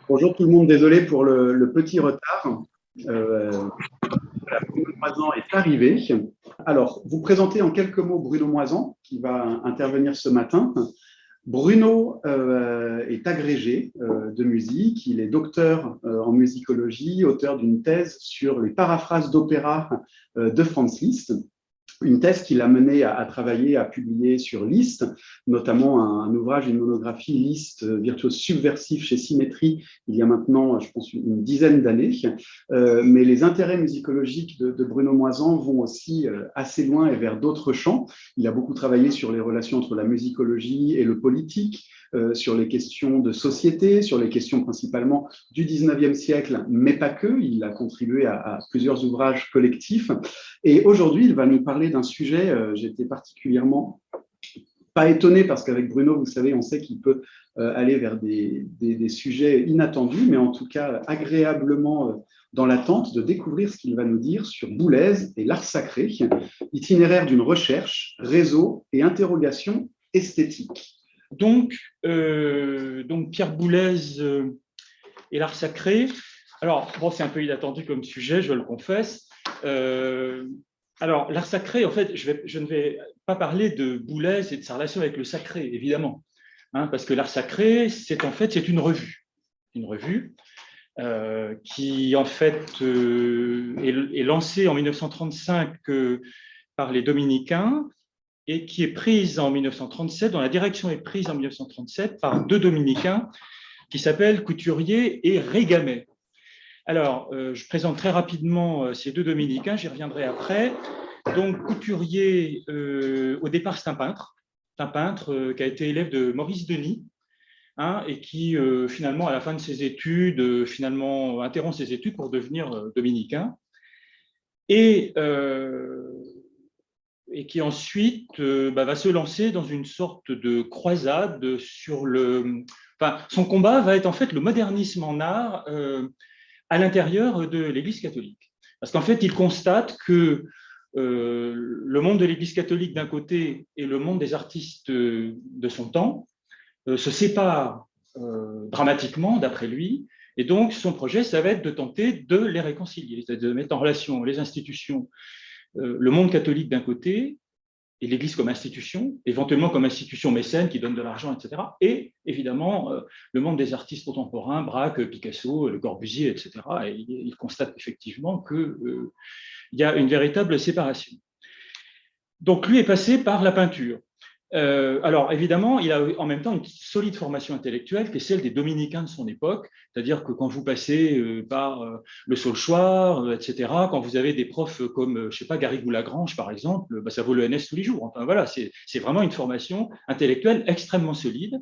Bonjour tout le monde, désolé pour le petit retard. Euh, voilà, Bruno Moisan est arrivé. Alors, vous présentez en quelques mots Bruno Moisan, qui va intervenir ce matin. Bruno est agrégé de musique, il est docteur en musicologie, auteur d'une thèse sur les paraphrases d'opéra de Franz Liszt. Une thèse qui l'a mené à travailler, à publier sur Liszt, notamment un ouvrage, une monographie Liszt, virtuose subversif chez Symétrie, il y a maintenant, je pense, une dizaine d'années. Mais les intérêts musicologiques de Bruno Moisan vont aussi assez loin et vers d'autres champs. Il a beaucoup travaillé sur les relations entre la musicologie et le politique, sur les questions de société, sur les questions principalement du 19e siècle, mais pas que. Il a contribué à plusieurs ouvrages collectifs. Et aujourd'hui, il va nous parler d'un sujet, j'étais particulièrement pas étonné parce qu'avec Bruno, vous savez, on sait qu'il peut aller vers des sujets inattendus, mais en tout cas agréablement dans l'attente de découvrir ce qu'il va nous dire sur Boulez et l'art sacré, itinéraire d'une recherche, réseau et interrogation esthétique. Donc Pierre Boulez et l'art sacré. Alors, bon, c'est un peu inattendu comme sujet, je le confesse. Alors, l'art sacré, en fait, je ne vais pas parler de Boulez et de sa relation avec le sacré, évidemment, hein, parce que l'art sacré, c'est en fait c'est une revue qui en fait est lancée en 1935 par les Dominicains et qui est prise en 1937, dont la direction est prise en 1937 par deux Dominicains qui s'appellent Couturier et Régamet. Alors, je présente très rapidement ces deux Dominicains, j'y reviendrai après. Donc, Couturier, au départ, c'est un peintre. C'est un peintre qui a été élève de Maurice Denis, hein, et qui, finalement, à la fin de ses études, finalement, interrompt ses études pour devenir dominicain. Et qui ensuite va se lancer dans une sorte de croisade sur le... Enfin, son combat va être en fait le modernisme en art à l'intérieur de l'Église catholique. Parce qu'en fait, il constate que le monde de l'Église catholique d'un côté et le monde des artistes de son temps se séparent dramatiquement, d'après lui. Et donc, son projet, ça va être de tenter de les réconcilier, c'est-à-dire de mettre en relation les institutions, le monde catholique d'un côté et l'Église comme institution, éventuellement comme institution mécène qui donne de l'argent, etc. Et évidemment, le monde des artistes contemporains, Braque, Picasso, Le Corbusier, etc. Et il constate effectivement qu'il y a une véritable séparation. Donc lui est passé par la peinture. Alors évidemment, il a en même temps une solide formation intellectuelle qui est celle des dominicains de son époque, c'est-à-dire que quand vous passez par le Saulchoir, etc., quand vous avez des profs comme, je sais pas, Garrigou-Lagrange par exemple, ça vaut le NS tous les jours. Enfin voilà, c'est vraiment une formation intellectuelle extrêmement solide.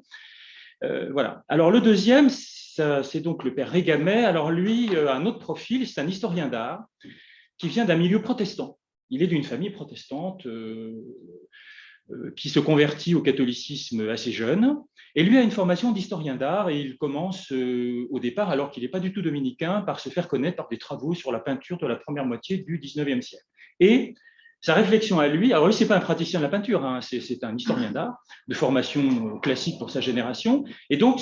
Voilà. Alors le deuxième, c'est donc le père Régamet. Alors lui, un autre profil, c'est un historien d'art qui vient d'un milieu protestant. Il est d'une famille protestante qui se convertit au catholicisme assez jeune. Et lui a une formation d'historien d'art et il commence au départ, alors qu'il n'est pas du tout dominicain, par se faire connaître par des travaux sur la peinture de la première moitié du 19e siècle. Et sa réflexion à lui, alors lui, ce n'est pas un praticien de la peinture, hein, c'est un historien d'art de formation classique pour sa génération. Et donc,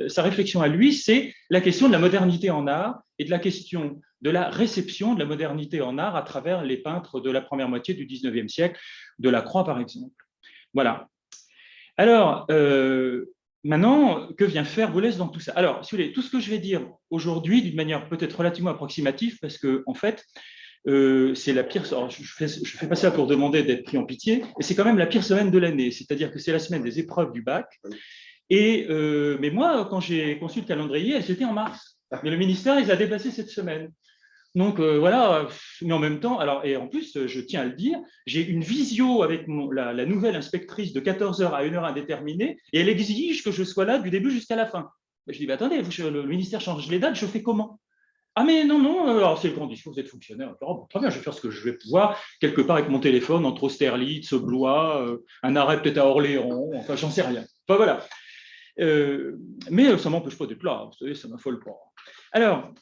sa réflexion à lui, c'est la question de la modernité en art et de la question de la réception de la modernité en art à travers les peintres de la première moitié du 19e siècle, de Lacroix par exemple. Voilà. Alors, maintenant, que vient faire Boulez dans tout ça? Alors, si vous voulez, tout ce que je vais dire aujourd'hui, d'une manière peut-être relativement approximative, parce que en fait, c'est la pire. Alors, je fais pas ça pour demander d'être pris en pitié, et c'est quand même la pire semaine de l'année. C'est-à-dire que c'est la semaine des épreuves du bac. Et mais moi, quand j'ai conçu le calendrier, c'était en mars. Mais le ministère, il a dépassé cette semaine. Donc voilà, mais en même temps, alors, et en plus, je tiens à le dire, j'ai une visio avec la nouvelle inspectrice de 14h à 1h indéterminée, et elle exige que je sois là du début jusqu'à la fin. Je dis, bah, attendez, le ministère change les dates, je fais comment? Ah mais non, non, alors c'est le condition, vous êtes fonctionnaire. Oh, bon, très bien, je vais faire ce que je vais pouvoir, quelque part avec mon téléphone, entre Austerlitz, Blois, un arrêt peut-être à Orléans, enfin j'en sais rien. Enfin voilà. Mais ça ne m'empêche pas d'être là, vous savez, ça ne m'affole pas. Alors,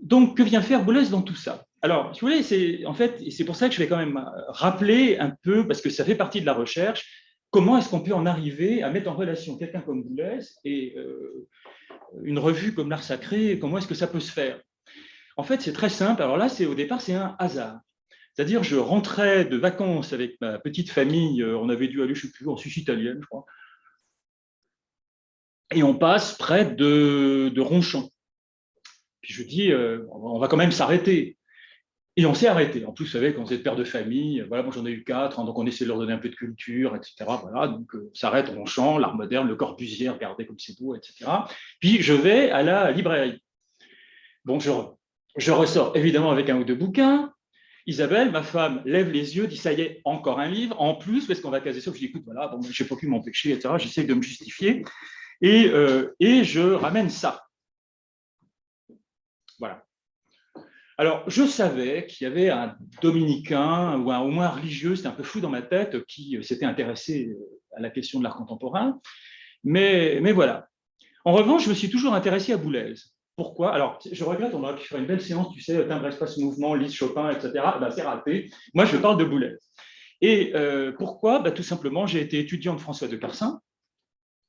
donc, que vient faire Boulez dans tout ça? Alors, si vous voulez, c'est pour ça que je vais quand même rappeler un peu, parce que ça fait partie de la recherche, comment est-ce qu'on peut en arriver à mettre en relation quelqu'un comme Boulez et une revue comme l'Art Sacré, comment est-ce que ça peut se faire? En fait, c'est très simple. Alors là, au départ, c'est un hasard. C'est-à-dire, je rentrais de vacances avec ma petite famille, on avait dû aller, je ne sais plus, en Suisse italienne, je crois, et on passe près de Ronchamp. Puis je dis, on va quand même s'arrêter. Et on s'est arrêté. En plus, vous savez, quand vous êtes père de famille, voilà, moi j'en ai eu 4, hein, donc on essaie de leur donner un peu de culture, etc. Voilà, donc s'arrête, Ronchamp, l'art moderne, Le Corbusier, regardez comme c'est beau, etc. Puis je vais à la librairie. Bon, je ressors évidemment avec un ou deux bouquins. Isabelle, ma femme, lève les yeux, dit ça y est, encore un livre. En plus, parce qu'on va caser ça, je dis écoute, voilà, bon, je n'ai pas pu m'empêcher, etc. J'essaie de me justifier. Et je ramène ça. Voilà. Alors, je savais qu'il y avait un dominicain ou au moins un religieux, c'était un peu fou dans ma tête, qui s'était intéressé à la question de l'art contemporain. Mais voilà. En revanche, je me suis toujours intéressé à Boulez. Pourquoi? Alors, je regrette, on aurait pu faire une belle séance, tu sais, timbre, espace, mouvement, Liszt, Chopin, etc. Ben, c'est raté. Moi, je parle de Boulez. Et pourquoi? Ben, tout simplement, j'ai été étudiant de François de Carsin,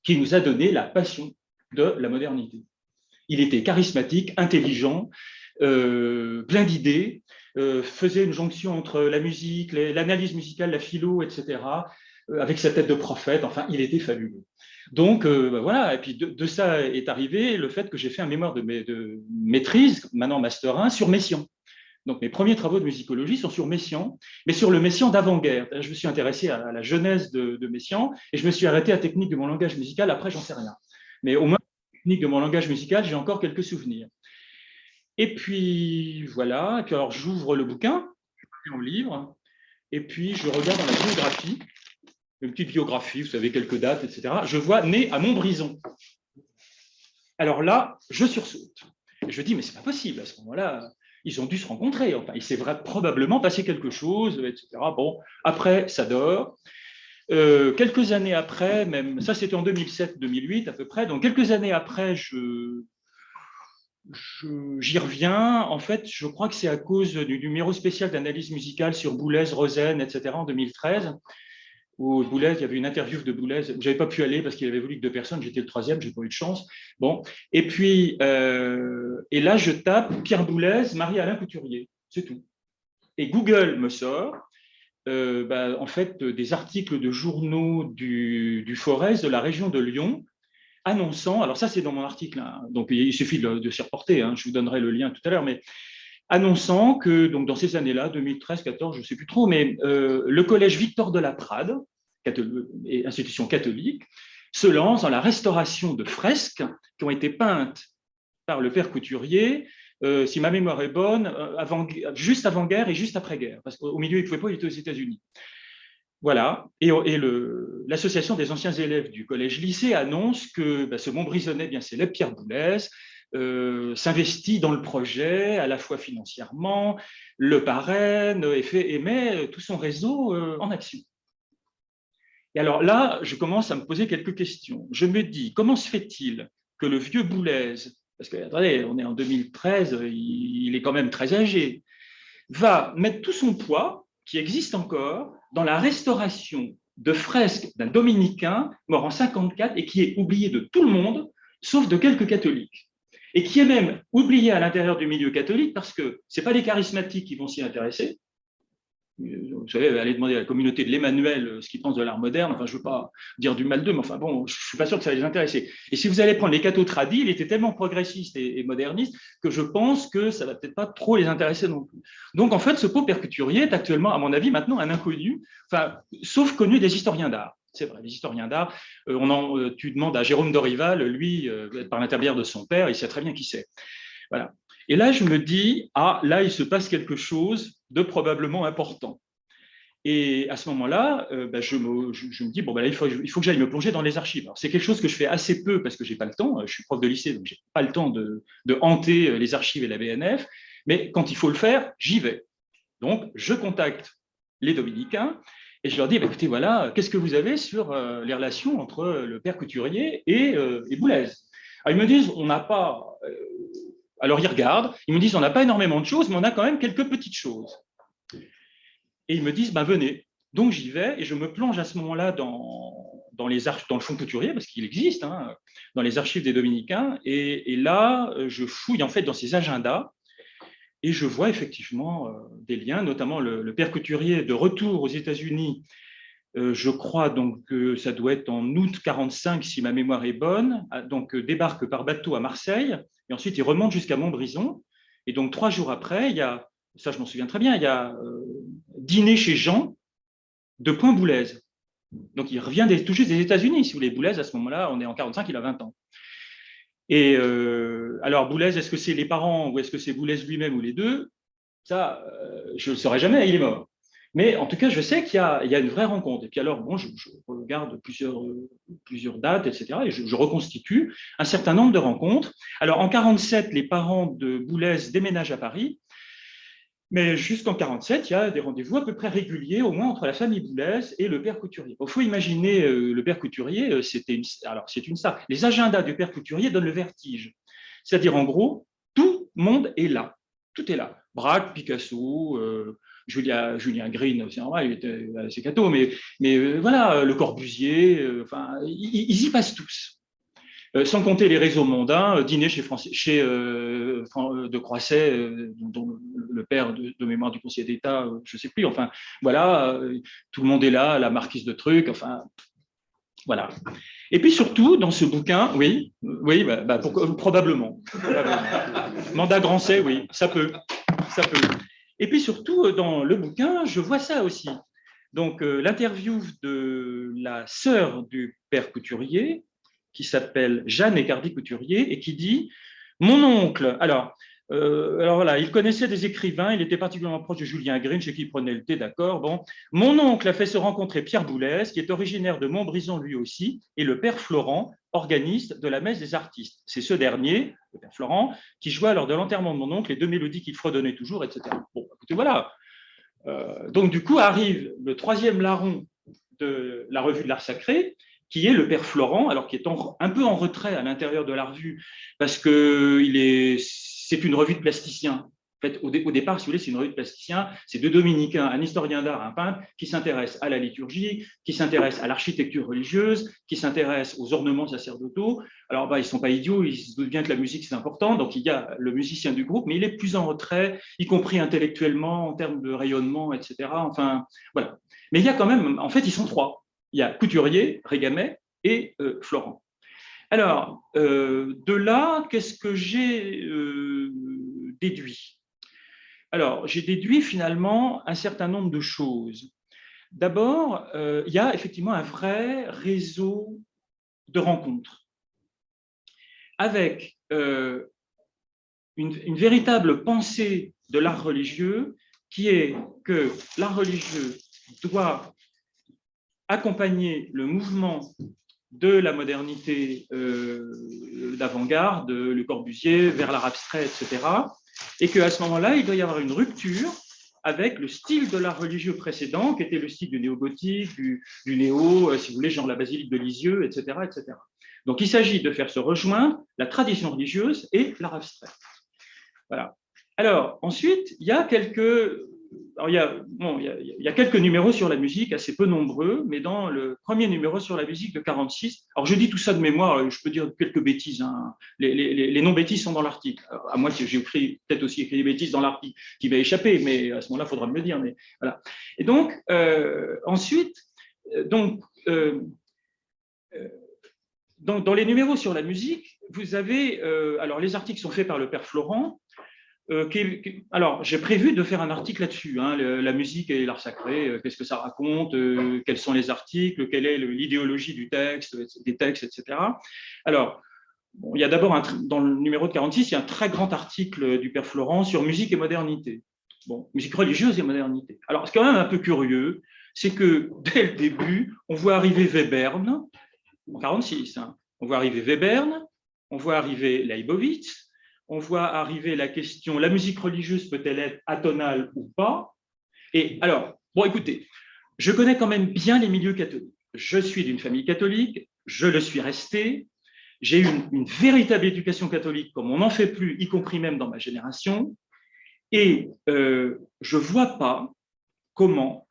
qui nous a donné la passion de la modernité. Il était charismatique, intelligent, plein d'idées, faisait une jonction entre la musique, l'analyse musicale, la philo, etc., avec sa tête de prophète. Enfin, il était fabuleux. Donc, voilà, et puis de ça est arrivé le fait que j'ai fait un mémoire de maîtrise, maintenant Master 1, sur Messiaen. Donc, mes premiers travaux de musicologie sont sur Messiaen, mais sur le Messiaen d'avant-guerre. Je me suis intéressé à la genèse de Messiaen et je me suis arrêté à la technique de mon langage musical. Après, j'en sais rien. Mais au moins, la technique de mon langage musical, j'ai encore quelques souvenirs. Et puis, voilà. Et puis, alors, j'ouvre le bouquin, mon livre, et puis je regarde dans la biographie, une petite biographie, vous savez, quelques dates, etc. Je vois né à Montbrison. Alors là, je sursaute. Et je dis, mais c'est pas possible, à ce moment-là, ils ont dû se rencontrer. Enfin, il s'est probablement passé quelque chose, etc. Bon, après, ça dort. Quelques années après, même, ça c'était en 2007-2008 à peu près, donc quelques années après, j'y reviens. En fait, je crois que c'est à cause du numéro spécial d'analyse musicale sur Boulez, Rosen, etc. en 2013, où Boulez, il y avait une interview de Boulez. Je n'avais pas pu aller parce qu'il avait voulu que 2 personnes, j'étais le 3e, je n'ai pas eu de chance. Bon, et puis, et là, je tape Pierre Boulez, Marie-Alain Couturier, c'est tout. Et Google me sort, en fait, des articles de journaux du Forez, de la région de Lyon, annonçant, alors ça c'est dans mon article, hein, donc il suffit de s'y reporter, hein, je vous donnerai le lien tout à l'heure, mais annonçant que donc, dans ces années-là, 2013, 14, je ne sais plus trop, mais le collège Victor de la Prade, institution catholique, se lance dans la restauration de fresques qui ont été peintes par le père Couturier, si ma mémoire est bonne, juste avant-guerre et juste après-guerre, parce qu'au milieu, il ne pouvait pas, il était aux États-Unis. Voilà, et l'association des anciens élèves du collège-lycée annonce que ce Montbrisonnais bien célèbre, Pierre Boulez, s'investit dans le projet, à la fois financièrement, le parraine, et met tout son réseau en action. Et alors là, je commence à me poser quelques questions. Je me dis, comment se fait-il que le vieux Boulez, parce que, attendez, on est en 2013, il est quand même très âgé, va mettre tout son poids, qui existe encore, dans la restauration de fresques d'un dominicain mort en 54 et qui est oublié de tout le monde, sauf de quelques catholiques. Et qui est même oublié à l'intérieur du milieu catholique parce que ce n'est pas les charismatiques qui vont s'y intéresser. Vous savez, allez demander à la communauté de l'Emmanuel ce qu'ils pensent de l'art moderne. Enfin, je ne veux pas dire du mal d'eux, mais enfin bon, je ne suis pas sûr que ça va les intéresser. Et si vous allez prendre les cathos tradis, il était tellement progressiste et moderniste que je pense que ça ne va peut-être pas trop les intéresser non plus. Donc, en fait, ce pauvre père Couturier est actuellement, à mon avis, maintenant un inconnu, enfin, sauf connu des historiens d'art. C'est vrai, les historiens d'art, tu demandes à Jérôme Dorival, lui, par l'intermédiaire de son père, il sait très bien qui c'est. Voilà. Et là, je me dis, là, il se passe quelque chose de probablement important. Et à ce moment-là, je me dis, bon, il faut que j'aille me plonger dans les archives. C'est quelque chose que je fais assez peu parce que je n'ai pas le temps. Je suis prof de lycée, donc je n'ai pas le temps de hanter les archives et la BNF. Mais quand il faut le faire, j'y vais. Donc, je contacte les dominicains et je leur dis, écoutez, voilà, qu'est-ce que vous avez sur les relations entre le père Couturier et Boulez? Alors, ils me disent, on n'a pas... alors, ils regardent, ils me disent, on n'a pas énormément de choses, mais on a quand même quelques petites choses. Et ils me disent, venez. Donc, j'y vais et je me plonge à ce moment-là dans dans le fonds couturier, parce qu'il existe, hein, dans les archives des Dominicains, et là, je fouille en fait dans ses agendas, et je vois effectivement des liens, notamment le père couturier de retour aux États-Unis. Je crois donc que ça doit être en août 45, si ma mémoire est bonne. Donc, débarque par bateau à Marseille, et ensuite il remonte jusqu'à Montbrison. Et donc, 3 jours après, il y a, ça je m'en souviens très bien, il y a dîner chez Jean de Point-Boulez. Donc, il revient tout juste des États-Unis. Si vous voulez, Boulez, à ce moment-là, on est en 45, il a 20 ans. Et alors, Boulez, est-ce que c'est les parents ou est-ce que c'est Boulez lui-même ou les deux? Ça, je ne le saurais jamais, il est mort. Mais en tout cas, je sais qu'il y a une vraie rencontre. Et puis alors, bon, je regarde plusieurs dates, etc. Et je reconstitue un certain nombre de rencontres. Alors, en 47, les parents de Boulez déménagent à Paris. Mais jusqu'en 47, il y a des rendez-vous à peu près réguliers, au moins entre la famille Boulez et le père couturier. Il faut imaginer le père couturier, c'est une star. Les agendas du père couturier donnent le vertige. C'est-à-dire, en gros, tout le monde est là. Tout est là. Braque, Picasso, Julien Green, c'est normal, il était assez catho, mais voilà, Le Corbusier, enfin, ils y passent tous. Sans compter les réseaux mondains, dîner chez de Croisset, dont le père de mémoire du conseiller d'État, je ne sais plus, enfin, voilà, tout le monde est là, la marquise de trucs, enfin, voilà. Et puis surtout, dans ce bouquin, oui, probablement. Mandat Grancey, oui, ça peut. Et puis surtout, dans le bouquin, je vois ça aussi. Donc, l'interview de la sœur du père couturier, qui s'appelle Jeanne Ecardi Couturier, et qui dit « Mon oncle, alors voilà, il connaissait des écrivains, il était particulièrement proche de Julien Green, chez qui il prenait le thé, d'accord. Bon, mon oncle a fait se rencontrer Pierre Boulez, qui est originaire de Montbrison lui aussi, et le père Florent, organiste de la messe des artistes. C'est ce dernier, le père Florent, qui jouait lors de l'enterrement de mon oncle les 2 mélodies qu'il fredonnait toujours, etc. Bon, écoutez, voilà. Donc, du coup, arrive le 3e larron de la revue de l'Art sacré, qui est le père Florent, alors qui est un peu en retrait à l'intérieur de la revue, parce que c'est une revue de plasticiens. En fait, au départ, si vous voulez, c'est une revue de plasticiens, c'est 2 dominicains, un historien d'art, un peintre, qui s'intéressent à la liturgie, qui s'intéressent à l'architecture religieuse, qui s'intéressent aux ornements sacerdotaux. Alors, ils ne sont pas idiots, ils se doutent bien que la musique, c'est important, donc il y a le musicien du groupe, mais il est plus en retrait, y compris intellectuellement, en termes de rayonnement, etc. Enfin, voilà. Mais il y a quand même, en fait, ils sont 3. Il y a Couturier, Régamet et Florent. Alors, de là, qu'est-ce que j'ai déduit? Alors, j'ai déduit finalement un certain nombre de choses. D'abord, il y a effectivement un vrai réseau de rencontres avec une véritable pensée de l'art religieux qui est que l'art religieux doit accompagner le mouvement de la modernité d'avant-garde, Le Corbusier, vers l'art abstrait, etc. Et qu'à ce moment-là, il doit y avoir une rupture avec le style de l'art religieux précédent, qui était le style du néo-gothique, du néo, si vous voulez, genre la basilique de Lisieux, etc., etc. Donc, il s'agit de faire se rejoindre la tradition religieuse et l'art abstrait. Voilà. Alors, ensuite, il y a quelques numéros sur la musique, assez peu nombreux, mais dans le premier numéro sur la musique de 46, alors je dis tout ça de mémoire, je peux dire quelques bêtises, hein. Les non-bêtises sont dans l'article. À moi, j'ai peut-être aussi écrit des bêtises dans l'article qui va échapper, mais à ce moment-là, il faudra me le dire. Mais voilà. Et donc, ensuite, dans les numéros sur la musique, vous avez, alors les articles sont faits par le père Florent. Alors, j'ai prévu de faire un article là-dessus, hein, la musique et l'art sacré, qu'est-ce que ça raconte, quels sont les articles, quelle est l'idéologie du texte, des textes, etc. Alors, bon, il y a d'abord, dans le numéro de 46, il y a un très grand article du père Florent sur musique et modernité. Bon, musique religieuse et modernité. Alors, c'est quand même un peu curieux, c'est que dès le début, on voit arriver Webern, en 46, hein, on voit arriver Webern, on voit arriver Leibowitz, on voit arriver la question, la musique religieuse peut-elle être atonale ou pas? Et alors, bon, écoutez, je connais quand même bien les milieux catholiques. Je suis d'une famille catholique, je le suis resté, j'ai eu une véritable éducation catholique comme on n'en fait plus, y compris même dans ma génération, et je ne vois pas comment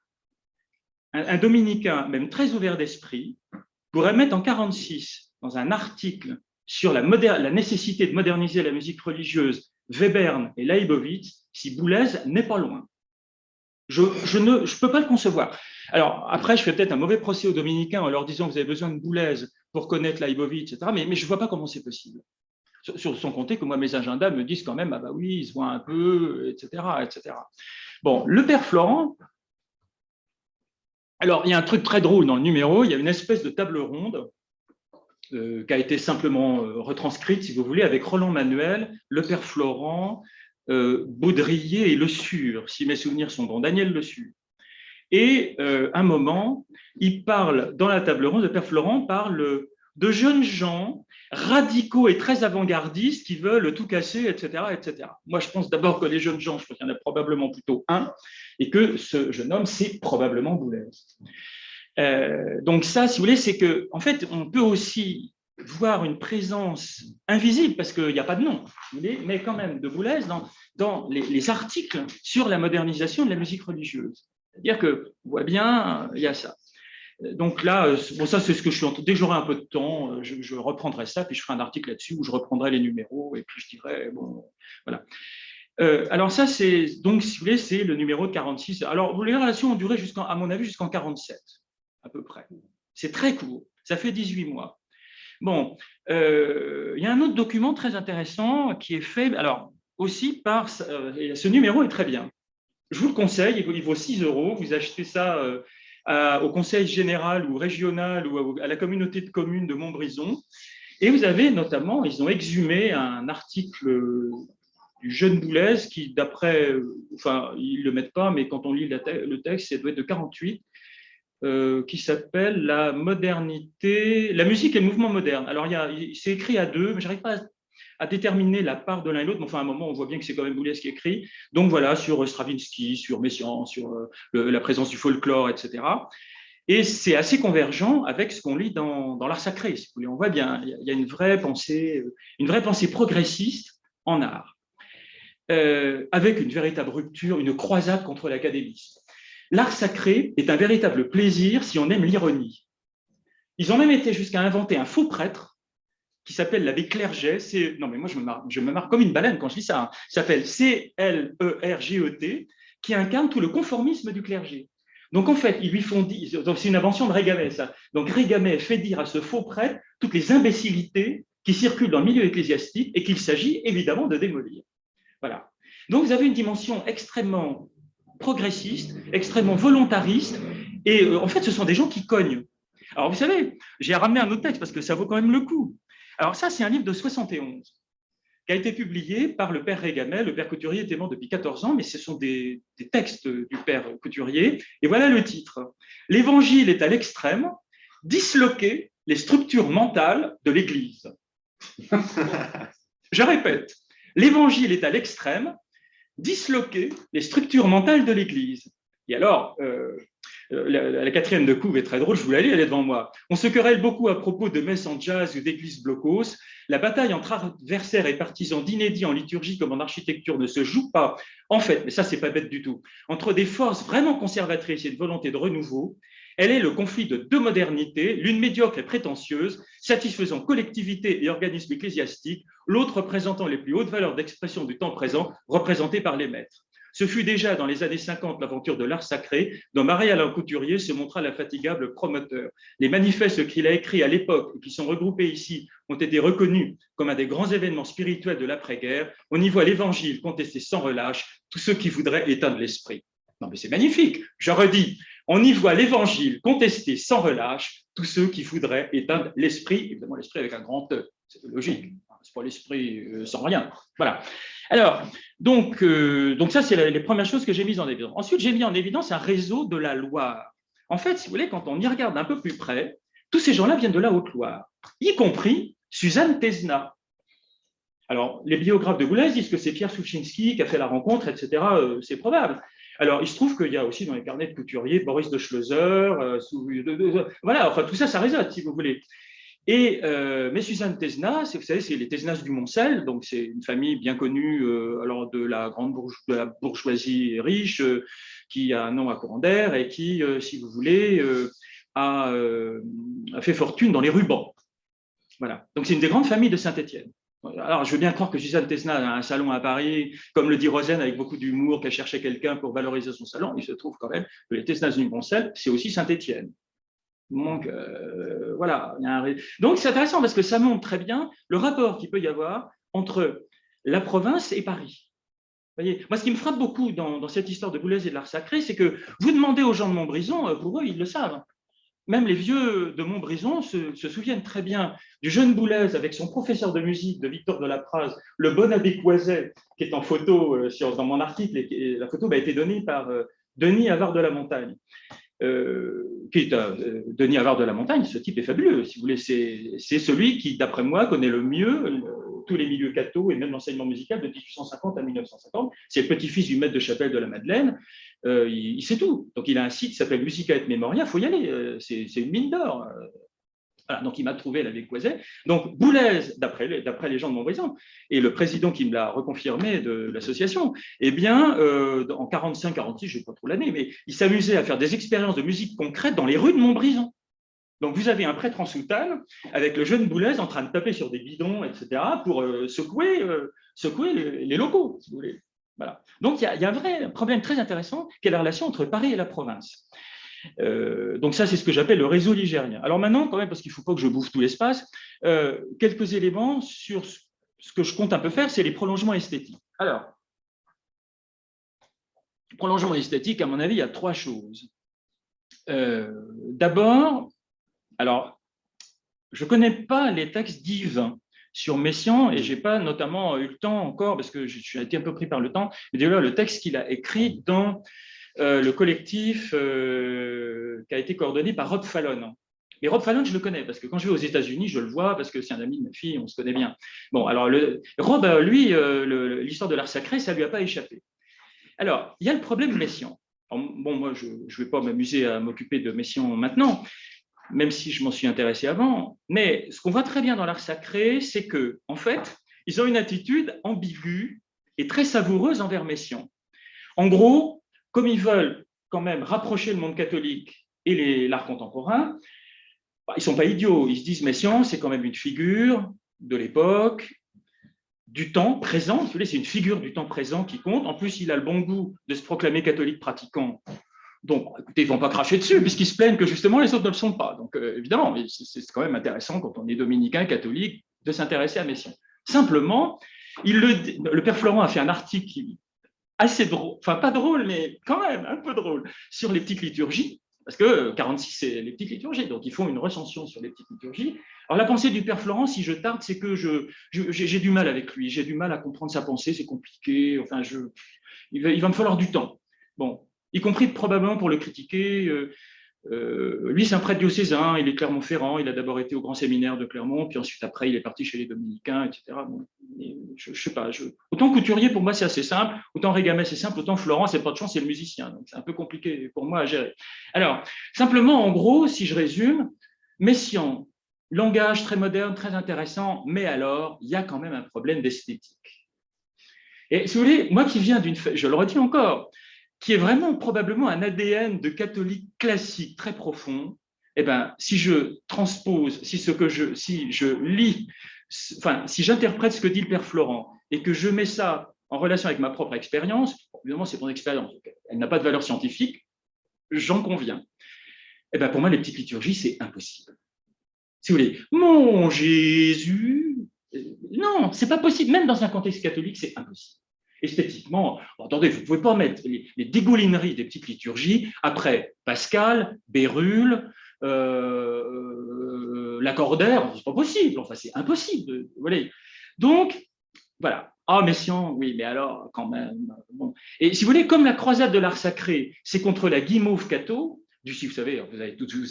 un dominicain, même très ouvert d'esprit, pourrait mettre en 1946, dans un article sur la nécessité de moderniser la musique religieuse, Webern et Leibowitz, si Boulez n'est pas loin. Je ne peux pas le concevoir. Alors, après, je fais peut-être un mauvais procès aux dominicains en leur disant que vous avez besoin de Boulez pour connaître Leibowitz, etc. Mais je ne vois pas comment c'est possible. Sans compter que moi, mes agendas me disent quand même, ah bah oui, ils se voient un peu, etc., etc. Bon, le père Florent, alors il y a un truc très drôle dans le numéro, il y a une espèce de table ronde qui a été simplement retranscrite, si vous voulez, avec Roland Manuel, le père Florent, Baudrier et Le Sur, si mes souvenirs sont bons, Daniel Le Sur. Et un moment, il parle, dans la table ronde, le père Florent parle de jeunes gens radicaux et très avant-gardistes qui veulent tout casser, etc., etc. Moi, je pense d'abord que les jeunes gens, je pense qu'il y en a probablement plutôt un, et que ce jeune homme, c'est probablement Boulez. Donc ça, si vous voulez, c'est que, en fait, on peut aussi voir une présence invisible, parce qu'il n'y a pas de nom, si vous voulez, mais quand même de Boulez dans les articles sur la modernisation de la musique religieuse. C'est-à-dire qu'on voit bien, il y a ça. Donc là, bon, ça c'est ce que je suis en train. Dès que j'aurai un peu de temps, je reprendrai ça, puis je ferai un article là-dessus où je reprendrai les numéros, et puis je dirai, bon, voilà. Alors ça, c'est, donc si vous voulez, c'est le numéro de 46. Alors les relations ont duré à mon avis, jusqu'en 47, à peu près. C'est très court, ça fait 18 mois. Bon, il y a un autre document très intéressant qui est fait, alors aussi par, ce numéro est très bien. Je vous le conseille, il vaut 6 €. Vous achetez ça au conseil général ou régional ou à la communauté de communes de Montbrison. Et vous avez notamment, ils ont exhumé un article du jeune Boulez qui, d'après, enfin, ils ne le mettent pas, mais quand on lit le texte, ça doit être de 48, qui s'appelle La modernité, la musique et le mouvement moderne. Alors, c'est écrit à deux, mais je n'arrive pas à déterminer la part de l'un et l'autre, mais enfin, à un moment, on voit bien que c'est quand même Boulez qui écrit. Donc voilà, sur Stravinsky, sur Messiaen, sur la présence du folklore, etc. Et c'est assez convergent avec ce qu'on lit dans l'art sacré, si vous voulez. On voit bien, il y a une vraie pensée progressiste en art, avec une véritable rupture, une croisade contre l'académisme. L'art sacré est un véritable plaisir si on aime l'ironie. Ils ont même été jusqu'à inventer un faux prêtre qui s'appelle l'abbé Clerget. Non, mais moi, je me marre comme une baleine quand je lis ça. Hein. Il s'appelle Clerget, qui incarne tout le conformisme du clergé. Donc, en fait, ils lui font dire, c'est une invention de Régamet, ça. Donc, Régamet fait dire à ce faux prêtre toutes les imbécilités qui circulent dans le milieu ecclésiastique et qu'il s'agit évidemment de démolir. Voilà. Donc, vous avez une dimension extrêmement progressiste, extrêmement volontariste, et en fait, ce sont des gens qui cognent. Alors, vous savez, j'ai ramené un autre texte parce que ça vaut quand même le coup. Alors, ça, c'est un livre de 71 qui a été publié par le père Régamet. Le père Couturier était mort depuis 14 ans, mais ce sont des textes du père Couturier. Et voilà le titre. L'Évangile est à l'extrême, disloquer les structures mentales de l'Église. Je répète, l'Évangile est à l'extrême, disloquer les structures mentales de l'Église. Et alors, la quatrième de couve est très drôle, je vous la lis, elle est devant moi. On se querelle beaucoup à propos de messes en jazz ou d'églises blocos. La bataille entre adversaires et partisans d'inédits en liturgie comme en architecture ne se joue pas, en fait, mais ça, c'est pas bête du tout, entre des forces vraiment conservatrices et une volonté de renouveau. Elle est le conflit de deux modernités, l'une médiocre et prétentieuse, satisfaisant collectivités et organismes ecclésiastiques, l'autre représentant les plus hautes valeurs d'expression du temps présent, représentées par les maîtres. Ce fut déjà dans les années 50 l'aventure de l'art sacré, dont Marie-Alain Couturier se montra l'infatigable promoteur. Les manifestes qu'il a écrits à l'époque et qui sont regroupés ici ont été reconnus comme un des grands événements spirituels de l'après-guerre. On y voit l'évangile contesté sans relâche, tous ceux qui voudraient éteindre l'esprit. Non mais c'est magnifique, je redis, on y voit l'évangile contesté sans relâche, tous ceux qui voudraient éteindre l'esprit, évidemment l'esprit avec un grand E, c'est logique, c'est pas l'esprit sans rien. Voilà. Alors, donc ça, c'est les premières choses que j'ai mises en évidence. Ensuite, j'ai mis en évidence un réseau de la Loire. En fait, si vous voulez, quand on y regarde un peu plus près, tous ces gens-là viennent de la Haute-Loire, y compris Suzanne Tesna. Alors, les biographes de Boulez disent que c'est Pierre Souchinski qui a fait la rencontre, etc. C'est probable. Alors, il se trouve qu'il y a aussi dans les carnets de Couturier Boris de Schleuser, voilà, enfin tout ça, ça résonne, si vous voulez. Mais Suzanne Tesna, vous savez, c'est les Tesnas du Moncel, donc c'est une famille bien connue alors de la bourgeoisie riche, qui a un nom à Courant d'air et qui, si vous voulez, a fait fortune dans les rubans. Voilà. Donc, c'est une des grandes familles de Saint-Étienne. Alors, je veux bien croire que Suzanne Tesna a un salon à Paris, comme le dit Rosen, avec beaucoup d'humour, qu'elle cherchait quelqu'un pour valoriser son salon. Il se trouve quand même que les Tesnas du Poncel, c'est aussi Saint-Étienne. Donc, voilà. Donc, c'est intéressant parce que ça montre très bien le rapport qu'il peut y avoir entre la province et Paris. Vous voyez, moi, ce qui me frappe beaucoup dans cette histoire de Boulez et de l'art sacré, c'est que vous demandez aux gens de Montbrison, pour eux, ils le savent. Même les vieux de Montbrison se souviennent très bien du jeune Boulez avec son professeur de musique de Victor de la Praz, le bon abbé Coiset, qui est en photo dans mon article, et la photo a été donnée par Denis Havard de la Montagne. Denis Havard de la Montagne, ce type est fabuleux, si vous voulez, c'est celui qui, d'après moi, connaît le mieux tous les milieux cathos et même l'enseignement musical de 1850 à 1950. C'est le petit-fils du maître de chapelle de la Madeleine. Il sait tout. Donc, il a un site qui s'appelle Musica et Memoria, il faut y aller, c'est une mine d'or. Voilà, donc, il m'a trouvé l'abbé Coiset. Donc, Boulez, d'après les gens de Montbrison, et le président qui me l'a reconfirmé de l'association, eh bien, en 45-46, je ne sais pas trop l'année, mais il s'amusait à faire des expériences de musique concrète dans les rues de Montbrison. Donc, vous avez un prêtre en soutane avec le jeune Boulez en train de taper sur des bidons, etc., pour secouer les locaux, si vous voulez. Voilà. Donc, il y a un vrai problème très intéressant qui est la relation entre Paris et la province. Donc, ça, c'est ce que j'appelle le réseau ligérien. Alors maintenant, quand même, parce qu'il ne faut pas que je bouffe tout l'espace, quelques éléments sur ce que je compte un peu faire, c'est les prolongements esthétiques. Alors, prolongement esthétique, à mon avis, il y a trois choses. D'abord, alors, je ne connais pas les textes d'Yves sur Messiaen et je n'ai pas notamment eu le temps encore, parce que j'ai été un peu pris par le temps, mais déjà le texte qu'il a écrit dans le collectif qui a été coordonné par Rob Fallon. Mais Rob Fallon, je le connais, parce que quand je vais aux États-Unis, je le vois, parce que c'est un ami de ma fille, on se connaît bien. Bon, alors, Rob, lui, l'histoire de l'art sacré, ça ne lui a pas échappé. Alors, il y a le problème Messiaen. Bon, moi, je ne vais pas m'amuser à m'occuper de Messiaen maintenant, même si je m'en suis intéressé avant. Mais ce qu'on voit très bien dans l'art sacré, c'est que, en fait, ils ont une attitude ambiguë et très savoureuse envers Messiaen. En gros, comme ils veulent quand même rapprocher le monde catholique et l'art contemporain, ils ne sont pas idiots. Ils se disent Messiaen, c'est quand même une figure de l'époque, du temps présent. C'est une figure du temps présent qui compte. En plus, il a le bon goût de se proclamer catholique pratiquant. Donc, écoutez, ils ne vont pas cracher dessus, puisqu'ils se plaignent que justement les autres ne le sont pas. Donc, évidemment, c'est quand même intéressant quand on est dominicain, catholique, de s'intéresser à Messiaen. Simplement, le père Florent a fait un article assez drôle, enfin pas drôle, mais quand même un peu drôle, sur les petites liturgies, parce que 46, c'est les petites liturgies, donc ils font une recension sur les petites liturgies. Alors, la pensée du père Florent, si je tarde, c'est que j'ai du mal avec lui, j'ai du mal à comprendre sa pensée, c'est compliqué, enfin, il va me falloir du temps. Bon, y compris probablement pour le critiquer. Lui, c'est un prêtre diocésain, il est Clermont-Ferrand, il a d'abord été au grand séminaire de Clermont, puis ensuite, après, il est parti chez les dominicains, etc. Bon, je ne sais pas. Autant Couturier, pour moi, c'est assez simple, autant Régamès, c'est simple, autant Florent, c'est pas de chance, c'est le musicien. Donc, c'est un peu compliqué pour moi à gérer. Alors, simplement, en gros, si je résume, Messiaen, langage très moderne, très intéressant, mais alors, il y a quand même un problème d'esthétique. Et si vous voulez, moi qui viens je le redis encore, qui est vraiment probablement un ADN de catholique classique très profond, eh ben, si je transpose, si je lis, enfin, si j'interprète ce que dit le père Florent et que je mets ça en relation avec ma propre expérience, évidemment, c'est mon expérience, elle n'a pas de valeur scientifique, j'en conviens. Eh ben, pour moi, les petites liturgies, c'est impossible. Si vous voulez, mon Jésus, non, c'est pas possible, même dans un contexte catholique, c'est impossible. Esthétiquement, attendez, vous ne pouvez pas mettre les dégoulineries des petites liturgies après Pascal, Bérulle, Lacordaire, c'est pas possible, enfin c'est impossible. Voilà. Donc, voilà. Ah, Messiaen, oui, mais alors, quand même. Bon. Et si vous voulez, comme la croisade de l'art sacré, c'est contre la guimauve catho, vous savez, vous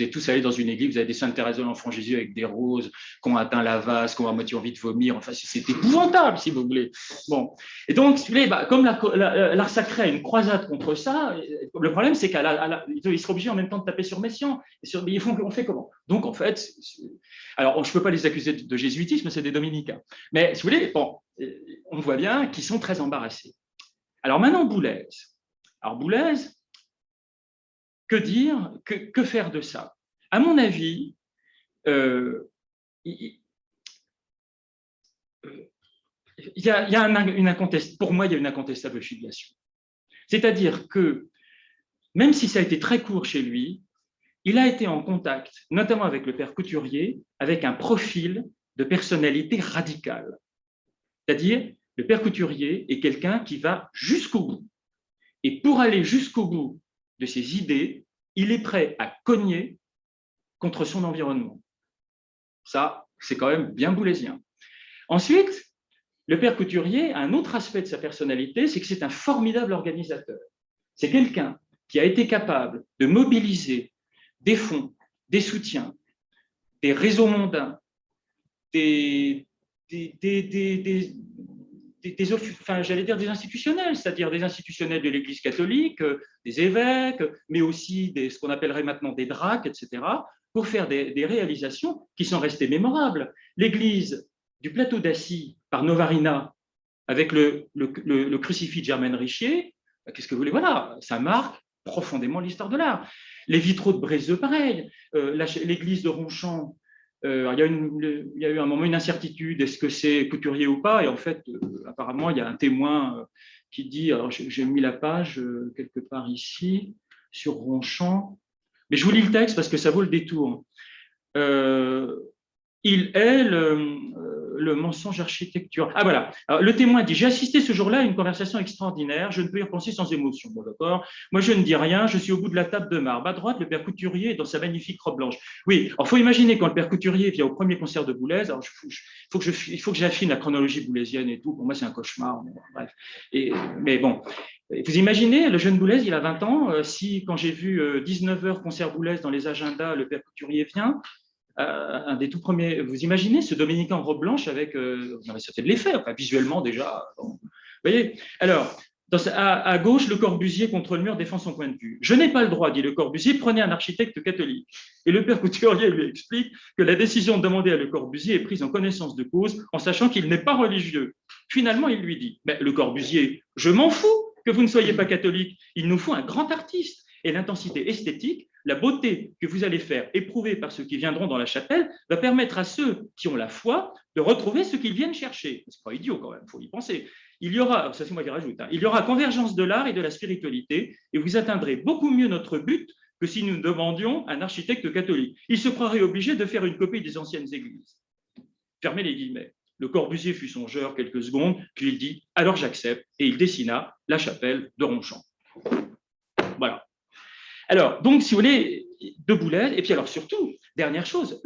êtes tous allés dans une église, vous avez des Sainte Thérèse de l'Enfant Jésus avec des roses, qui ont atteint la vase, qui ont à moitié envie de vomir, enfin, c'est épouvantable, si vous voulez. Bon. Et donc, si vous voulez, comme l'art sacré a une croisade contre ça, le problème, c'est qu'ils seraient obligés en même temps de taper sur Messiaen. On fait comment? Donc, en fait, alors, je ne peux pas les accuser de jésuitisme, c'est des dominicains. Mais, si vous voulez, bon, on voit bien qu'ils sont très embarrassés. Alors, maintenant, Boulez. Alors, Boulez, que dire, que faire de ça? À mon avis, il y a pour moi, il y a une incontestable filiation. C'est-à-dire que, même si ça a été très court chez lui, il a été en contact, notamment avec le père Couturier, avec un profil de personnalité radicale. C'est-à-dire, le père Couturier est quelqu'un qui va jusqu'au bout. Et pour aller jusqu'au bout de ses idées, il est prêt à cogner contre son environnement. Ça, c'est quand même bien boulésien. Ensuite, le père Couturier a un autre aspect de sa personnalité, c'est que c'est un formidable organisateur. C'est quelqu'un qui a été capable de mobiliser des fonds, des soutiens, des réseaux mondains, des des institutionnels, c'est-à-dire des institutionnels de l'Église catholique, des évêques, mais aussi ce qu'on appellerait maintenant des dracs, etc., pour faire des réalisations qui sont restées mémorables. L'église du plateau d'Assy par Novarina, avec le crucifix de Germaine Richier, qu'est-ce que vous voulez? Voilà, ça marque profondément l'histoire de l'art. Les vitraux de Brézeux, pareil. L'église de Ronchamp, il y a eu un moment une incertitude, est-ce que c'est Couturier ou pas? Et en fait, apparemment, il y a un témoin qui dit, alors j'ai mis la page quelque part ici, sur Ronchamp, mais je vous lis le texte parce que ça vaut le détour. Il est le mensonge architectural. Ah voilà, alors, le témoin dit, j'ai assisté ce jour-là à une conversation extraordinaire, je ne peux y repenser sans émotion. Bon d'accord, moi je ne dis rien, je suis au bout de la table de marbre. À droite, le père Couturier est dans sa magnifique robe blanche. Oui, alors il faut imaginer quand le père Couturier vient au premier concert de Boulez, alors il faut que j'affine la chronologie boulésienne et tout, pour moi c'est un cauchemar, mais bon, bref. Mais bon, vous imaginez, le jeune Boulez, il a 20 ans, si quand j'ai vu 19h concert Boulez dans les agendas, le père Couturier vient, un des tout premiers. Vous imaginez ce dominicain en robe blanche avec. Non, mais ça fait de l'effet, enfin, visuellement déjà. Bon. Vous voyez? Alors, à gauche, Le Corbusier contre le mur défend son point de vue. Je n'ai pas le droit, dit Le Corbusier, prenez un architecte catholique. Et le père Couturier lui explique que la décision de demander à Le Corbusier est prise en connaissance de cause, en sachant qu'il n'est pas religieux. Finalement, il lui dit Le Corbusier, je m'en fous que vous ne soyez pas catholique, il nous faut un grand artiste. Et l'intensité esthétique, la beauté que vous allez faire éprouver par ceux qui viendront dans la chapelle va permettre à ceux qui ont la foi de retrouver ce qu'ils viennent chercher. C'est pas idiot quand même, il faut y penser. Il y aura, ça c'est moi qui rajoute, il y aura convergence de l'art et de la spiritualité et vous atteindrez beaucoup mieux notre but que si nous demandions un architecte catholique. Il se croirait obligé de faire une copie des anciennes églises. Fermez les guillemets. Le Corbusier fut songeur quelques secondes, puis il dit « alors j'accepte » et il dessina la chapelle de Ronchamp. Voilà. Alors, donc, si vous voulez, de Boulez, et puis alors surtout, dernière chose,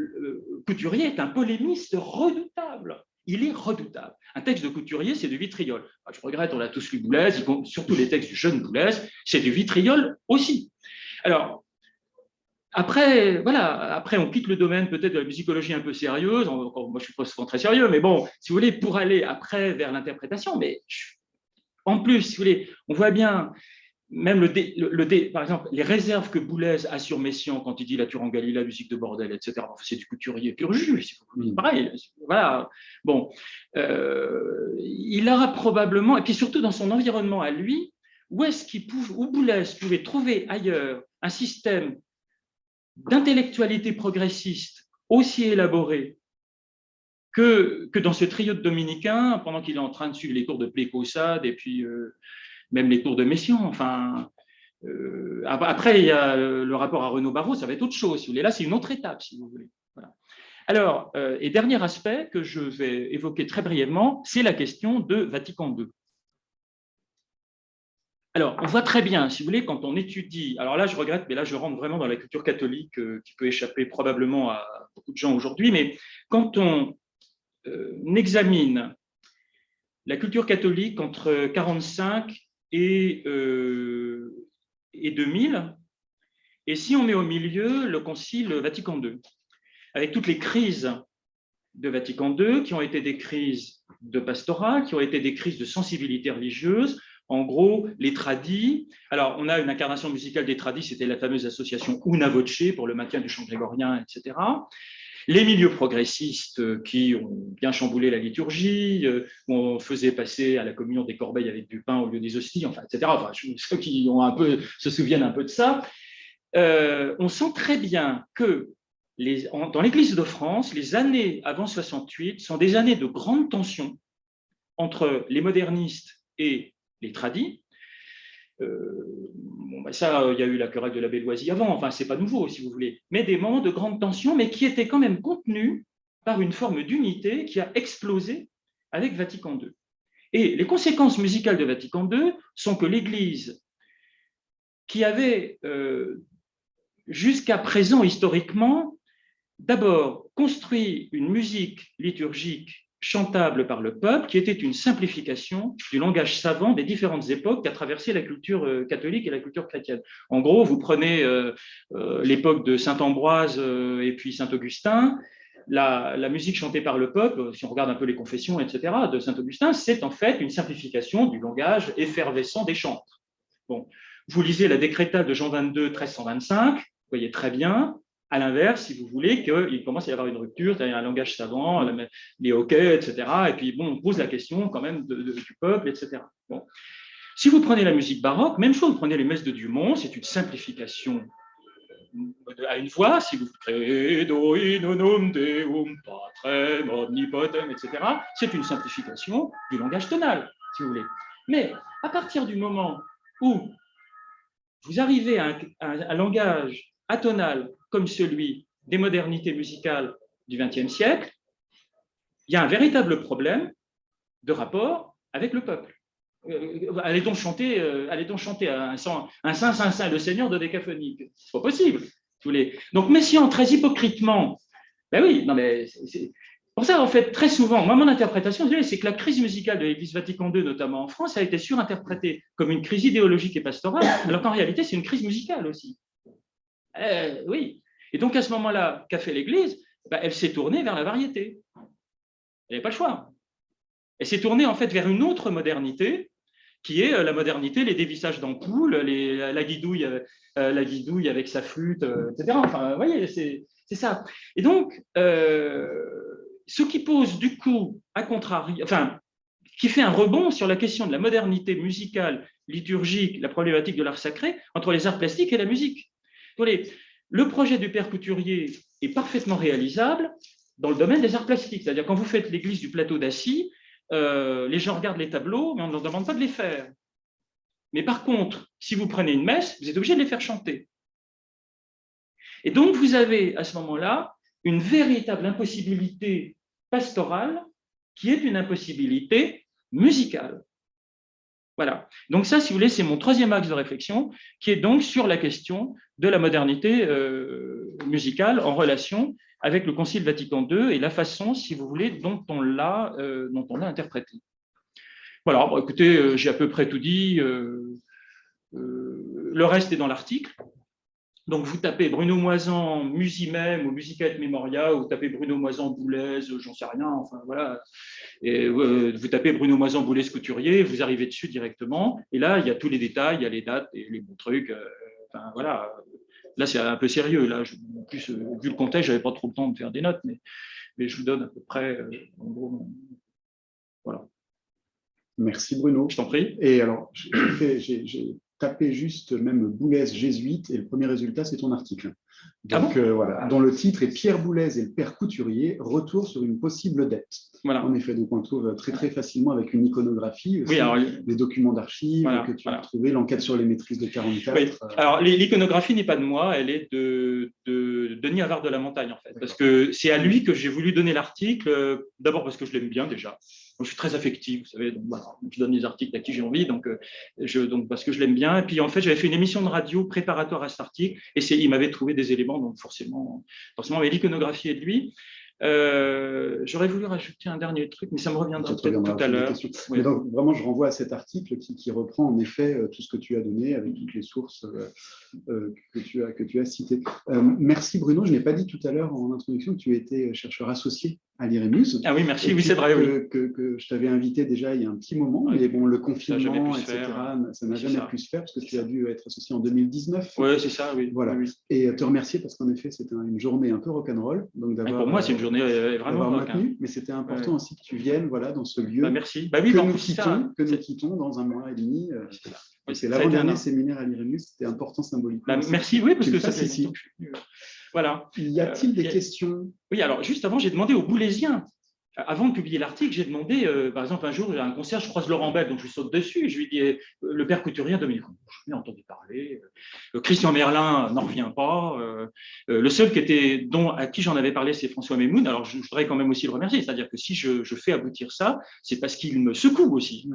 Couturier est un polémiste redoutable. Il est redoutable. Un texte de Couturier, c'est du vitriol. Je regrette, on a tous lu Boulez, surtout les textes du jeune Boulez, c'est du vitriol aussi. Alors, après, voilà, après on quitte le domaine peut-être de la musicologie un peu sérieuse, moi je suis pas souvent très sérieux, mais bon, si vous voulez, pour aller après vers l'interprétation, mais en plus, si vous voulez, on voit bien même par exemple, les réserves que Boulez a sur Messiaen quand il dit la Turangalila, musique de bordel, etc. C'est du Couturier pur jus, pareil. Voilà. Bon, il aura probablement, et puis surtout dans son environnement à lui, où Boulez pouvait trouver ailleurs un système d'intellectualité progressiste aussi élaboré que dans ce trio de dominicains, pendant qu'il est en train de suivre les cours de Plécaussade et puis même les cours de Messiaen. Enfin, après, il y a le rapport à Renaud Barrault, ça va être autre chose. Si vous voulez. Là, c'est une autre étape, si vous voulez. Voilà. Alors, et dernier aspect que je vais évoquer très brièvement, c'est la question de Vatican II. Alors, on voit très bien, si vous voulez, quand on étudie, alors là, je regrette, mais là, je rentre vraiment dans la culture catholique qui peut échapper probablement à beaucoup de gens aujourd'hui, mais quand on examine la culture catholique entre 1945 et 2000, et si on met au milieu le Concile Vatican II, avec toutes les crises de Vatican II, qui ont été des crises de pastorat, qui ont été des crises de sensibilité religieuse, en gros, les tradis. Alors, on a une incarnation musicale des tradis, c'était la fameuse association Una Voce pour le maintien du chant grégorien, etc. Les milieux progressistes qui ont bien chamboulé la liturgie, on faisait passer à la communion des corbeilles avec du pain au lieu des hosties, enfin, etc. Enfin, ceux qui ont un peu, se souviennent un peu de ça. on sent très bien que dans l'Église de France, les années avant 68 sont des années de grande tension entre les modernistes et les tradis. Ça, il y a eu la querelle de la Belloisie avant, enfin, c'est pas nouveau, si vous voulez, mais des moments de grande tension, mais qui étaient quand même contenus par une forme d'unité qui a explosé avec Vatican II. Et les conséquences musicales de Vatican II sont que l'Église, qui avait jusqu'à présent, historiquement, d'abord construit une musique liturgique chantable par le peuple, qui était une simplification du langage savant des différentes époques qu'a traversé la culture catholique et la culture chrétienne. En gros, vous prenez l'époque de Saint-Ambroise et puis Saint-Augustin, la musique chantée par le peuple, si on regarde un peu les confessions, etc., de Saint-Augustin, c'est en fait une simplification du langage effervescent des chantres. Bon. Vous lisez la décrétale de Jean XXII, 1325, vous voyez très bien, à l'inverse, si vous voulez, qu'il commence à y avoir une rupture, c'est-à-dire un langage savant, les hoquets, etc. Et puis, bon, on pose la question quand même du peuple, etc. Bon. Si vous prenez la musique baroque, même chose, vous prenez les messes de Dumont, c'est une simplification à une voix, si vous credo in unum deum patrem omnipotem, etc. C'est une simplification du langage tonal, si vous voulez. Mais à partir du moment où vous arrivez à un langage atonal comme celui des modernités musicales du XXe siècle, il y a un véritable problème de rapport avec le peuple. Allez donc chanter un saint, le Seigneur dodécaphonique. C'est pas possible. Donc, messiant très hypocritement, ben oui, non mais c'est pour ça, en fait, très souvent, moi, mon interprétation, c'est que la crise musicale de l'Église Vatican II, notamment en France, a été surinterprétée comme une crise idéologique et pastorale, alors qu'en réalité, c'est une crise musicale aussi. Oui. Et donc, à ce moment-là, qu'a fait l'Église? Elle s'est tournée vers la variété. Elle n'avait pas le choix. Elle s'est tournée, en fait, vers une autre modernité, qui est la modernité, les dévissages d'ampoule, la guidouille avec sa flûte, etc. Enfin, vous voyez, c'est ça. Et donc, ce qui pose du coup, à contrario, enfin, qui fait un rebond sur la question de la modernité musicale, liturgique, la problématique de l'art sacré, entre les arts plastiques et la musique. Le projet du père Couturier est parfaitement réalisable dans le domaine des arts plastiques. C'est-à-dire, quand vous faites l'église du plateau d'Assy, les gens regardent les tableaux, mais on ne leur demande pas de les faire. Mais par contre, si vous prenez une messe, vous êtes obligé de les faire chanter. Et donc, vous avez à ce moment-là une véritable impossibilité pastorale qui est une impossibilité musicale. Voilà. Donc ça, si vous voulez, c'est mon troisième axe de réflexion, qui est donc sur la question de la modernité musicale en relation avec le Concile Vatican II et la façon, si vous voulez, dont on l'a interprété. Voilà, bon, écoutez, j'ai à peu près tout dit. Le reste est dans l'article. Donc, vous tapez Bruno Moisan, Musimem ou Musica et Memoria, ou vous tapez Bruno Moisan, Boulez, j'en sais rien, enfin voilà. Et, vous tapez Bruno Moisan, Boulez, Couturier, vous arrivez dessus directement. Et là, il y a tous les détails, il y a les dates et les bons trucs. Enfin, voilà. Là, c'est un peu sérieux. Là, en plus, vu le contexte, je n'avais pas trop le temps de faire des notes, mais je vous donne à peu près, en gros, voilà. Merci Bruno. Je t'en prie. Et alors, j'ai tapé juste même Boulez jésuite et le premier résultat, c'est ton article. Donc voilà, dont le titre est Pierre Boulez et le père Couturier, retour sur une possible dette. Voilà. En effet, donc on le trouve très très facilement avec une iconographie, aussi, des documents d'archives que tu as trouvés, l'enquête sur les maîtrises de 44. Oui. Alors l'iconographie n'est pas de moi, elle est de Denis Havard de la Montagne en fait, parce que c'est à lui que j'ai voulu donner l'article, d'abord parce que je l'aime bien déjà. Donc, je suis très affectif, vous savez, donc voilà, je donne les articles à qui j'ai envie, donc parce que je l'aime bien. Et puis en fait, j'avais fait une émission de radio préparatoire à cet article, et il m'avait trouvé des éléments, donc forcément, mais l'iconographie est de lui. J'aurais voulu rajouter un dernier truc, mais ça me reviendra peut-être tout à l'heure. Oui. Mais donc, vraiment, je renvoie à cet article qui reprend en effet tout ce que tu as donné avec toutes les sources que tu as citées. Merci Bruno, je n'ai pas dit tout à l'heure en introduction que tu étais chercheur associé à l'IREMUS. Ah oui, merci, oui, c'est vrai. Oui. Que je t'avais invité déjà il y a un petit moment, mais bon, le confinement, etc., ça n'a jamais pu se faire parce que tu as dû être associé en 2019. Oui, c'est ça, oui. Voilà. Oui. Et te remercier parce qu'en effet, c'était une journée un peu rock'n'roll. Pour moi, c'est une journée vraiment maintenue, mais c'était important aussi que tu viennes dans ce lieu merci. Oui, que nous quittons dans un mois et demi. C'est l'avant-dernier séminaire à l'IREMUS, c'était important symboliquement. Merci, oui, parce que ça fait ici. Voilà. Y a-t-il des questions? Oui, alors juste avant, j'ai demandé aux Boulésiens, avant de publier l'article, j'ai demandé, par exemple, un jour, j'ai un concert, je croise Laurent Bell, donc je saute dessus, je lui dis, le père couturier, Dominique, je n'ai entendu parler, Christian Merlin n'en revient pas, le seul à qui j'en avais parlé, c'est François Memoun, alors je voudrais quand même aussi le remercier, c'est-à-dire que si je fais aboutir ça, c'est parce qu'il me secoue aussi.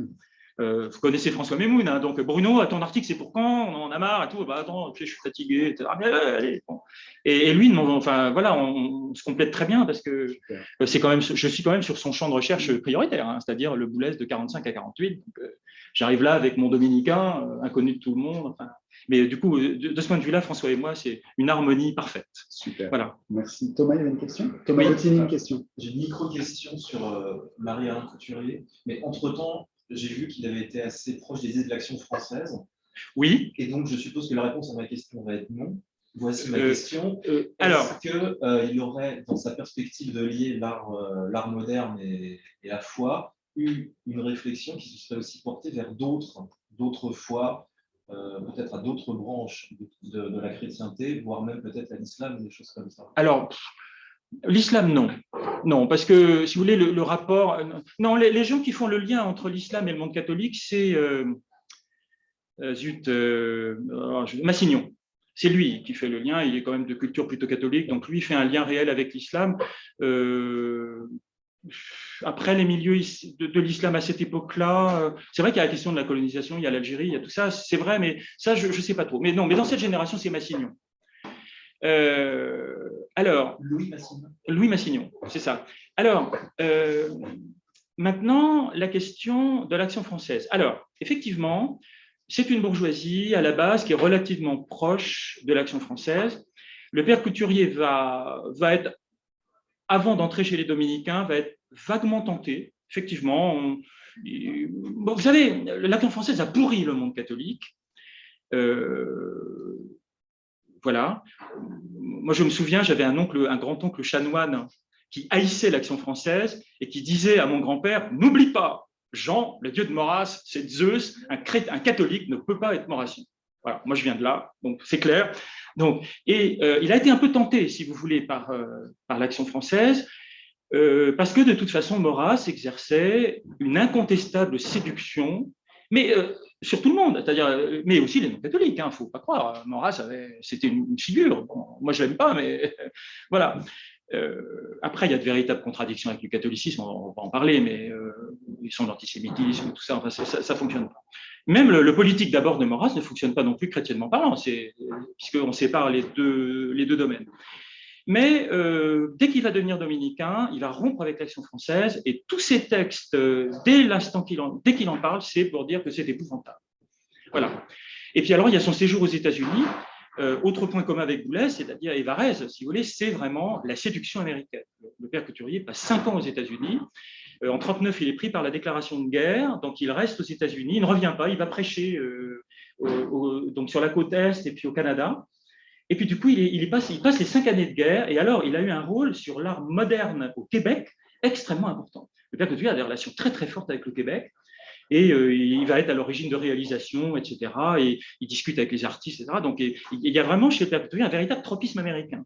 Vous connaissez François Memoun, hein, donc Bruno, ton article, c'est pour quand? On en a marre et tout. Attends, je suis fatigué, etc. Mais, allez, bon. Et lui, enfin voilà, on se complète très bien parce que c'est quand même, je suis quand même sur son champ de recherche prioritaire, hein, c'est-à-dire le Boulez de 45 à 48. Donc, j'arrive là avec mon dominicain, inconnu de tout le monde. Enfin, mais du coup, de ce point de vue-là, François et moi, c'est une harmonie parfaite. Super. Voilà. Merci. Thomas, il y avait une question? Thomas Bottini, une question. J'ai une micro-question sur Marie-Alain Couturier, mais entre-temps, j'ai vu qu'il avait été assez proche des idées de l'Action française. Oui. Et donc, je suppose que la réponse à ma question va être non. Voici ma question. Alors, est-ce qu'il aurait, dans sa perspective de lier l'art moderne et la foi, eu une réflexion qui se serait aussi portée vers d'autres foi, peut-être à d'autres branches de la chrétienté, voire même peut-être à l'islam ou des choses comme ça? Alors, l'islam, non. Non, parce que, si vous voulez, le rapport... Non, les gens qui font le lien entre l'islam et le monde catholique, c'est... Massignon. C'est lui qui fait le lien, il est quand même de culture plutôt catholique, donc lui fait un lien réel avec l'islam. Après, les milieux de l'islam à cette époque-là, c'est vrai qu'il y a la question de la colonisation, il y a l'Algérie, il y a tout ça, c'est vrai, mais ça, je ne sais pas trop. Mais non, mais dans cette génération, c'est Massignon. Alors, Louis Massignon, c'est ça. Alors, maintenant, la question de l'Action française. Alors, effectivement, c'est une bourgeoisie à la base qui est relativement proche de l'Action française. Le père Couturier va être, avant d'entrer chez les Dominicains, va être vaguement tenté. Effectivement, bon, vous savez, l'Action française a pourri le monde catholique. Voilà. Moi, je me souviens, j'avais un grand-oncle chanoine qui haïssait l'Action française et qui disait à mon grand-père, n'oublie pas, Jean, le dieu de Maurras, c'est Zeus, un catholique ne peut pas être maurassien. Voilà, moi je viens de là, donc c'est clair. Donc, il a été un peu tenté, si vous voulez, par l'Action française, parce que de toute façon, Maurras exerçait une incontestable séduction, mais sur tout le monde, c'est-à-dire, mais aussi les non-catholiques, il ne faut pas croire. Maurras, c'était une figure. Bon, moi, je ne l'aime pas, mais voilà. Après, il y a de véritables contradictions avec le catholicisme, on va pas en parler, mais ils sont l'antisémitisme, tout ça, enfin, ça ne fonctionne pas. Même le politique d'abord de Maurras ne fonctionne pas non plus chrétiennement parlant, puisqu'on sépare les deux domaines. Mais dès qu'il va devenir dominicain, il va rompre avec l'Action française et tous ces textes, dès qu'il en parle, c'est pour dire que c'est épouvantable. Voilà. Et puis alors, il y a son séjour aux États-Unis. Autre point commun avec Boulez, c'est-à-dire Évarez, si vous voulez, c'est vraiment la séduction américaine. Le père Couturier passe 5 ans aux États-Unis. En 1939, il est pris par la déclaration de guerre, donc il reste aux États-Unis, il ne revient pas, il va prêcher donc sur la côte Est et puis au Canada. Et puis du coup, il passe les 5 années de guerre, et alors il a eu un rôle sur l'art moderne au Québec extrêmement important. Le père Couturier a des relations très très fortes avec le Québec, et il va être à l'origine de réalisations, etc. Et il discute avec les artistes, etc. Donc il y a vraiment chez le père Couturier un véritable tropisme américain,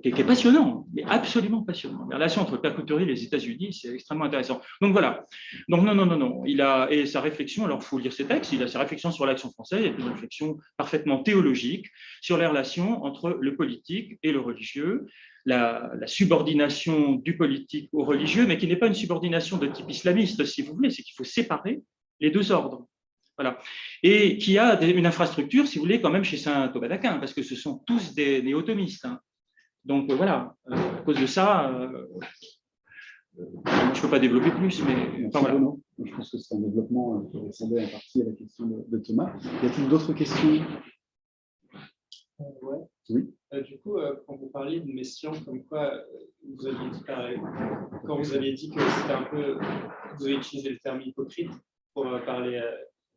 qui est passionnant, mais absolument passionnant. La relation entre le père Couturier et les États-Unis, c'est extrêmement intéressant. Donc voilà. Donc non. Et sa réflexion, alors il faut lire ses textes, il a sa réflexion sur l'Action française, il a une réflexion parfaitement théologique sur les relations entre le politique et le religieux, la subordination du politique au religieux, mais qui n'est pas une subordination de type islamiste, si vous voulez, c'est qu'il faut séparer les deux ordres. Voilà. Et qui a une infrastructure, si vous voulez, quand même chez saint Thomas d'Aquin, parce que ce sont tous des néo-thomistes. Hein. Donc voilà, à cause de ça, je ne peux pas développer plus, mais enfin, voilà. Je pense que c'est un développement qui répondait en partie à la question de Thomas. Y a-t-il d'autres questions? Ouais. Oui. Du coup, quand vous parliez de Messiaen, comme quoi vous aviez dit, quand vous aviez dit que c'était un peu, vous avez utilisé le terme hypocrite pour parler.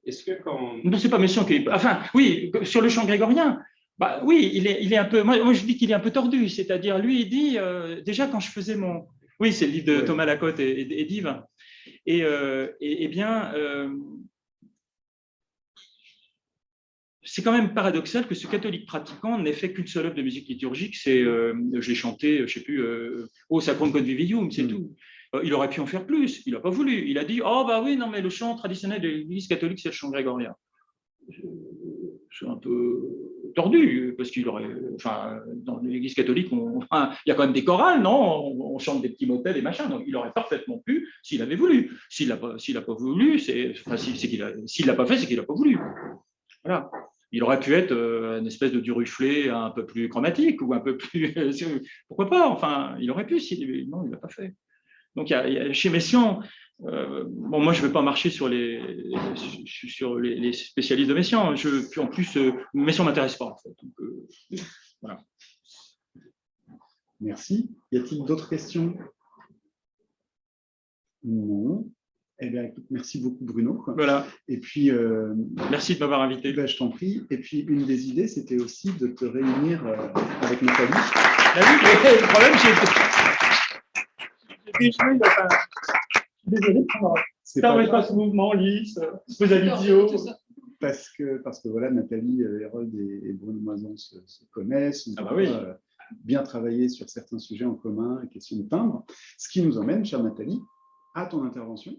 Est-ce que quand. Non, c'est pas Messiaen qui est. Enfin, oui, sur le chant grégorien, bah, oui, il est un peu. Moi, je dis qu'il est un peu tordu. C'est-à-dire, lui, il dit, déjà, quand je faisais mon. Oui, c'est le livre de Thomas Lacotte et d'Yves. Et bien. C'est quand même paradoxal que ce catholique pratiquant n'ait fait qu'une seule œuvre de musique liturgique, c'est, je l'ai chanté, je ne sais plus, Au Sacrum Convivium, c'est tout. Il aurait pu en faire plus, il n'a pas voulu. Il a dit, oh bah oui, non mais le chant traditionnel de l'Église catholique, c'est le chant grégorien. C'est un peu tordu, parce qu'il aurait, enfin, dans l'Église catholique, il y a quand même des chorales, non, on chante des petits motets, des machins, donc il aurait parfaitement pu, s'il avait voulu. S'il n'a pas voulu, s'il l'a pas fait, c'est qu'il n'a pas voulu. Voilà. Il aurait pu être une espèce de duruflé un peu plus chromatique ou un peu plus. Pourquoi pas? Enfin, il aurait pu, non, il ne l'a pas fait. Donc, chez Messiaen, bon, moi, je ne vais pas marcher sur les spécialistes de Messiaen. En plus, Messiaen ne m'intéresse pas, en fait. Donc, voilà. Merci. Y a-t-il d'autres questions? Non. Eh bien, écoute, merci beaucoup, Bruno. Voilà. Et puis, merci de m'avoir invité. Ben, je t'en prie. Et puis, une des idées, c'était aussi de te réunir avec Nathalie. Ah oui, mais le problème, désolé. Ça ne pas ce mouvement lisse, ce idiot. Parce que voilà, Nathalie Hérold et Bruno Moison se connaissent. Ah bah oui. Bien travaillé sur certains sujets en commun, question de timbre. Ce qui nous emmène, chère Nathalie, à ton intervention.